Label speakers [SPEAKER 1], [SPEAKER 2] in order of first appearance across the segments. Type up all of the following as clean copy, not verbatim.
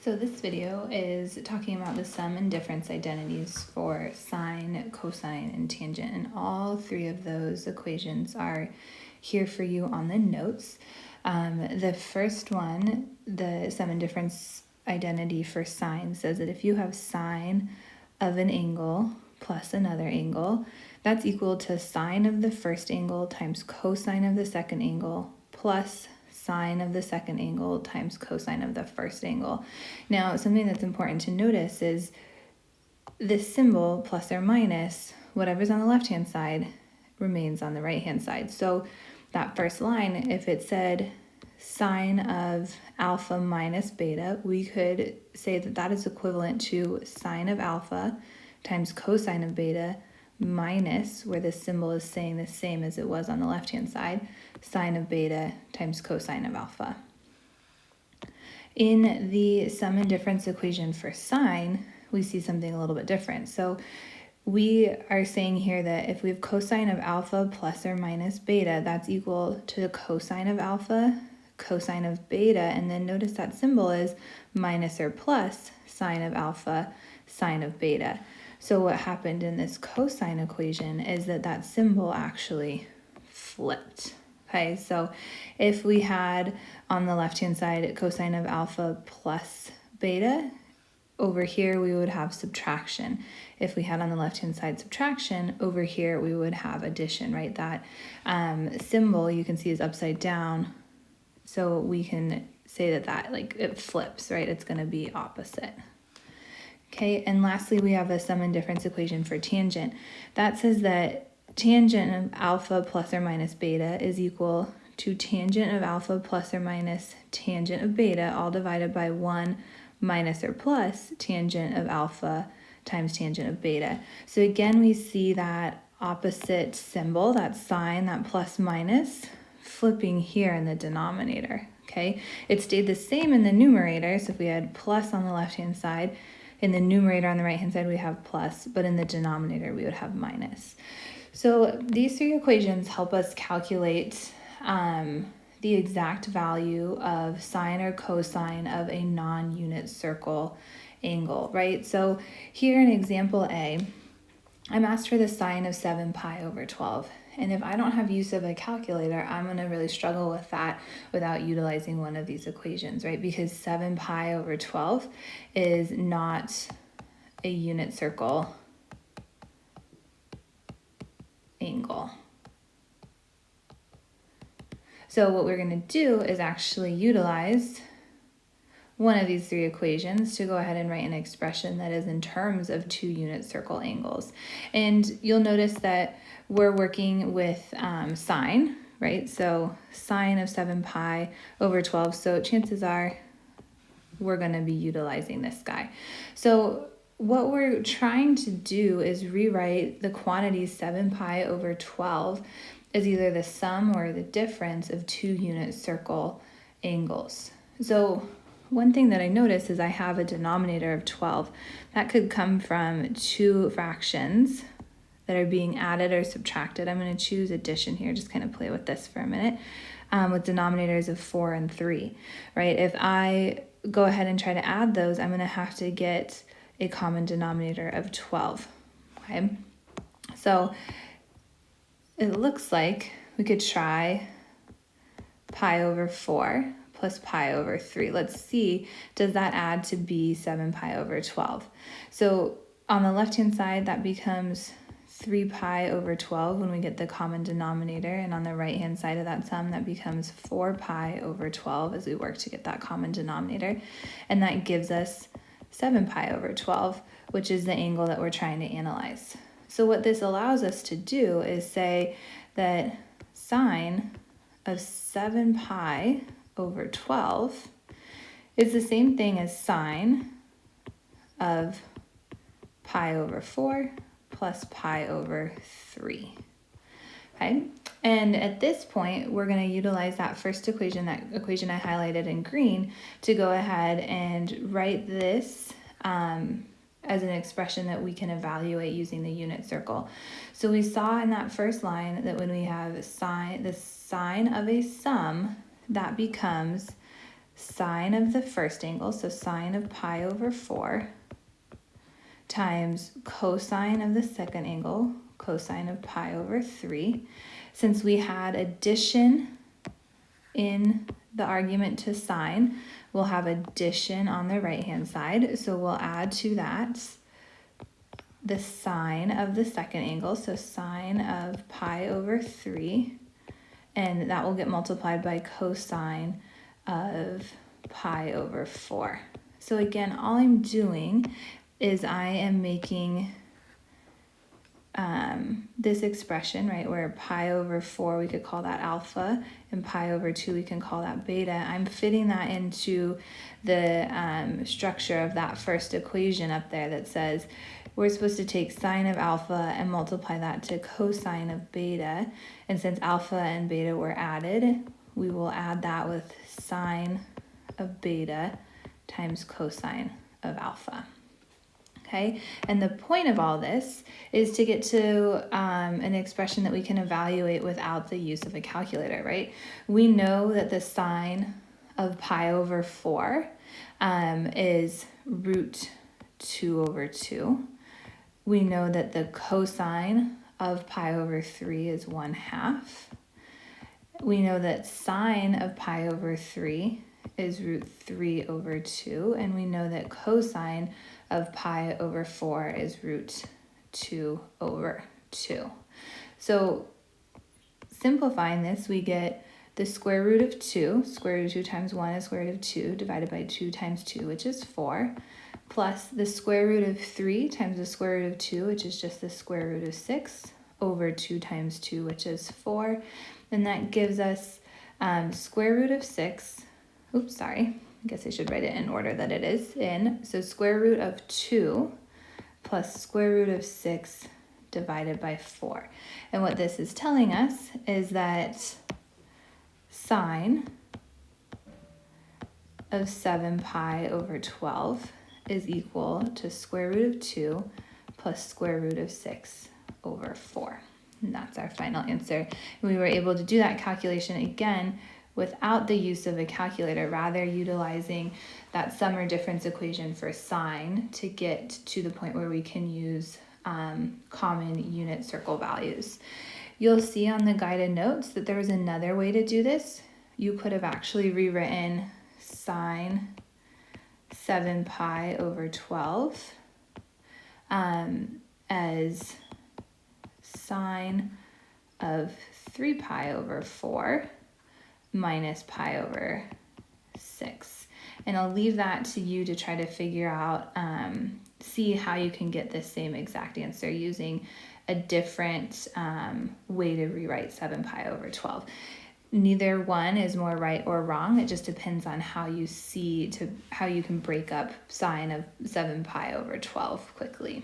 [SPEAKER 1] So this video is talking about the sum and difference identities for sine, cosine, and tangent, and all three of those equations are here for you on the notes. The first one, the sum and difference identity for sine, says that if you have sine of an angle plus another angle, that's equal to sine of the first angle times cosine of the second angle plus sine of the second angle times cosine of the first angle. Now, something that's important to notice is this symbol, plus or minus, whatever's on the left-hand side remains on the right-hand side. So that first line, if it said sine of alpha minus beta, we could say that that is equivalent to sine of alpha times cosine of beta minus, where this symbol is saying the same as it was on the left-hand side, sine of beta times cosine of alpha. In the sum and difference equation for sine, we see something a little bit different. So we are saying here that if we have cosine of alpha plus or minus beta, that's equal to the cosine of alpha, cosine of beta, and then notice that symbol is minus or plus sine of alpha, sine of beta. So what happened in this cosine equation is that that symbol actually flipped. Okay, so if we had on the left-hand side cosine of alpha plus beta, over here we would have subtraction. If we had on the left-hand side subtraction, over here we would have addition, right? That symbol you can see is upside down, so we can say that like it flips, right? It's going to be opposite. Okay, and lastly, we have a sum and difference equation for tangent. That says that tangent of alpha plus or minus beta is equal to tangent of alpha plus or minus tangent of beta, all divided by 1 minus or plus tangent of alpha times tangent of beta. So again, we see that opposite symbol, that sign, that plus minus, flipping here in the denominator. Okay, it stayed the same in the numerator, so if we had plus on the left-hand side, in the numerator on the right-hand side, we have plus, but in the denominator, we would have minus. So these three equations help us calculate the exact value of sine or cosine of a non-unit circle angle, right? So here in example A, I'm asked for the sine of 7 pi over 12. And if I don't have use of a calculator, I'm going to really struggle with that without utilizing one of these equations, right? Because 7 pi over 12 is not a unit circle angle. So what we're going to do is actually utilize one of these three equations to go ahead and write an expression that is in terms of two unit circle angles. And you'll notice that we're working with sine, right? So sine of 7 pi over 12. So chances are we're going to be utilizing this guy. So what we're trying to do is rewrite the quantity 7 pi over 12 as either the sum or the difference of two unit circle angles. So one thing that I notice is I have a denominator of 12. That could come from two fractions that are being added or subtracted. I'm going to choose addition here, just kind of play with this for a minute, with denominators of 4 and 3, right? If I go ahead and try to add those, I'm going to have to get a common denominator of 12, okay? So it looks like we could try pi over 4 plus pi over 3. Let's see, does that add to be 7 pi over 12? So on the left-hand side, that becomes 3 pi over 12 when we get the common denominator, and on the right-hand side of that sum, that becomes 4 pi over 12 as we work to get that common denominator, and that gives us 7 pi over 12, which is the angle that we're trying to analyze. So what this allows us to do is say that sine of 7 pi over 12 is the same thing as sine of pi over 4 plus pi over 3. Okay, and at this point, we're going to utilize that first equation, that equation I highlighted in green, to go ahead and write this as an expression that we can evaluate using the unit circle. So we saw in that first line that when we have the sine of a sum, that becomes sine of the first angle, so sine of pi over 4, times cosine of the second angle, cosine of pi over 3. Since we had addition in the argument to sine, we'll have addition on the right-hand side, so we'll add to that the sine of the second angle, so sine of pi over 3, and that will get multiplied by cosine of pi over 4. So again, all I'm doing is I am making this expression, right, where pi over 4, we could call that alpha, and pi over 2, we can call that beta. I'm fitting that into the structure of that first equation up there that says we're supposed to take sine of alpha and multiply that to cosine of beta. And since alpha and beta were added, we will add that with sine of beta times cosine of alpha. Okay, and the point of all this is to get to an expression that we can evaluate without the use of a calculator, right? We know that the sine of pi over 4 is root 2 over 2. We know that the cosine of pi over 3 is 1/2. We know that sine of pi over 3 is root 3 over 2, and we know that cosine of pi over 4 is root 2 over 2. So simplifying this, we get the square root of 2. Square root of 2 times 1 is square root of 2 divided by 2 times 2, which is 4, plus the square root of 3 times the square root of 2, which is just the square root of 6, over 2 times 2, which is 4. And that gives us square root of 6. Oops, sorry. I guess I should write it in order that it is in. So square root of 2 plus square root of 6 divided by 4. And what this is telling us is that sine of 7 pi over 12 is equal to square root of 2 plus square root of 6 over 4. And that's our final answer. And we were able to do that calculation again without the use of a calculator, rather utilizing that sum or difference equation for sine to get to the point where we can use common unit circle values. You'll see on the guided notes that there was another way to do this. You could have actually rewritten sine 7 pi over 12 as sine of 3 pi over 4 minus pi over 6. And I'll leave that to you to try to figure out, see how you can get the same exact answer using a different way to rewrite 7 pi over 12. Neither one is more right or wrong. It just depends on how you see how you can break up sine of 7 pi over 12 quickly.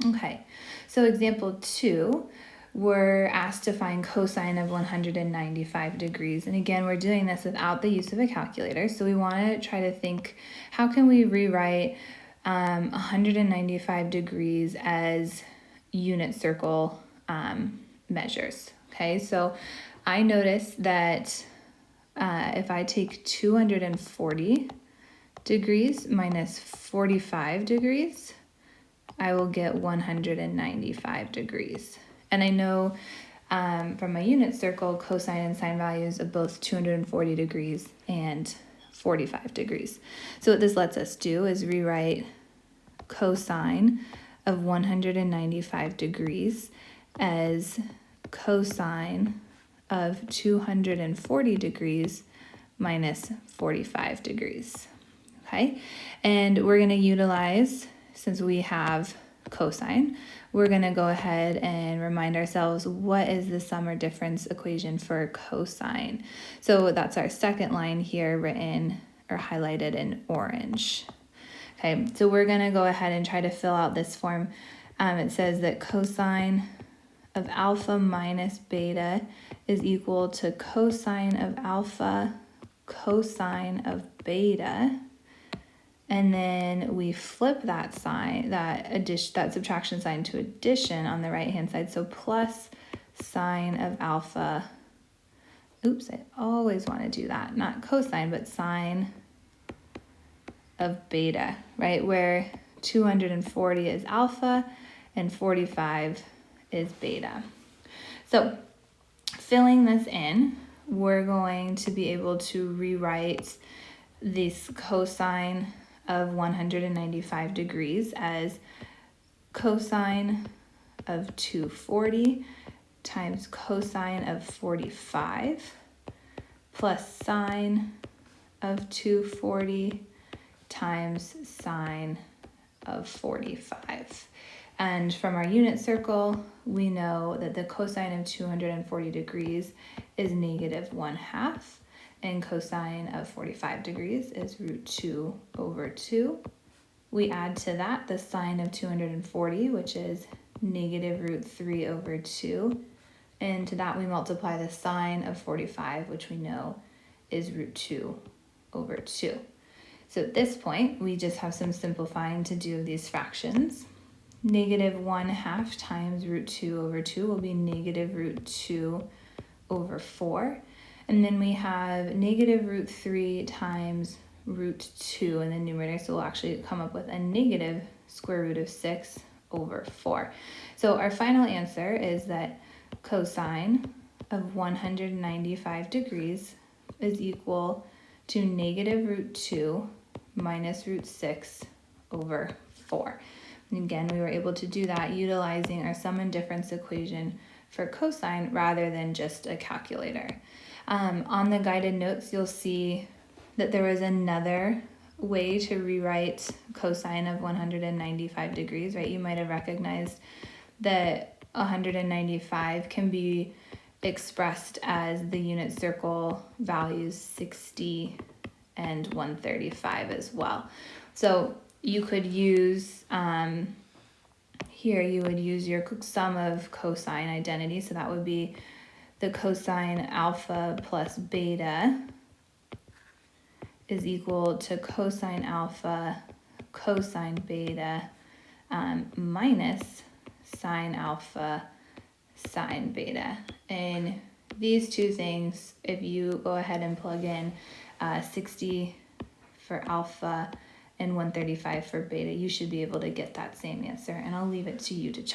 [SPEAKER 1] Okay, so example 2, we're asked to find cosine of 195 degrees. And again, we're doing this without the use of a calculator. So we want to try to think, how can we rewrite 195 degrees as unit circle measures? Okay, so I noticed that if I take 240 degrees minus 45 degrees, I will get 195 degrees. And I know from my unit circle, cosine and sine values of both 240 degrees and 45 degrees. So what this lets us do is rewrite cosine of 195 degrees as cosine of 240 degrees minus 45 degrees. Okay, and we're going to utilize, since we have cosine, we're going to go ahead and remind ourselves, what is the sum or difference equation for cosine? So that's our second line here, written or highlighted in orange. Okay, so we're going to go ahead and try to fill out this form. It says that cosine of alpha minus beta is equal to cosine of alpha cosine of beta. And then we flip that sign, that subtraction sign to addition on the right hand side. So plus sine of alpha oops, I always want to do that, not cosine, but sine of beta, right? Where 240 is alpha and 45 is beta. So filling this in, we're going to be able to rewrite this cosine of 195 degrees as cosine of 240 times cosine of 45 plus sine of 240 times sine of 45. And from our unit circle, we know that the cosine of 240 degrees is negative 1/2, and cosine of 45 degrees is root 2 over 2. We add to that the sine of 240, which is negative root 3 over 2. And to that we multiply the sine of 45, which we know is root 2 over 2. So at this point, we just have some simplifying to do of these fractions. Negative 1/2 times root 2 over 2 will be negative root 2 over 4. And then we have negative root 3 times root 2 in the numerator, so we'll actually come up with a negative square root of 6 over 4. So our final answer is that cosine of 195 degrees is equal to negative root 2 minus root 6 over 4. And again, we were able to do that utilizing our sum and difference equation for cosine rather than just a calculator. On the guided notes, you'll see that there was another way to rewrite cosine of 195 degrees, right? You might have recognized that 195 can be expressed as the unit circle values 60 and 135 as well. So you could use, here you would use your sum of cosine identity. So that would be the cosine alpha plus beta is equal to cosine alpha cosine beta minus sine alpha sine beta. And these two things, if you go ahead and plug in 60 for alpha and 135 for beta, you should be able to get that same answer. And I'll leave it to you to check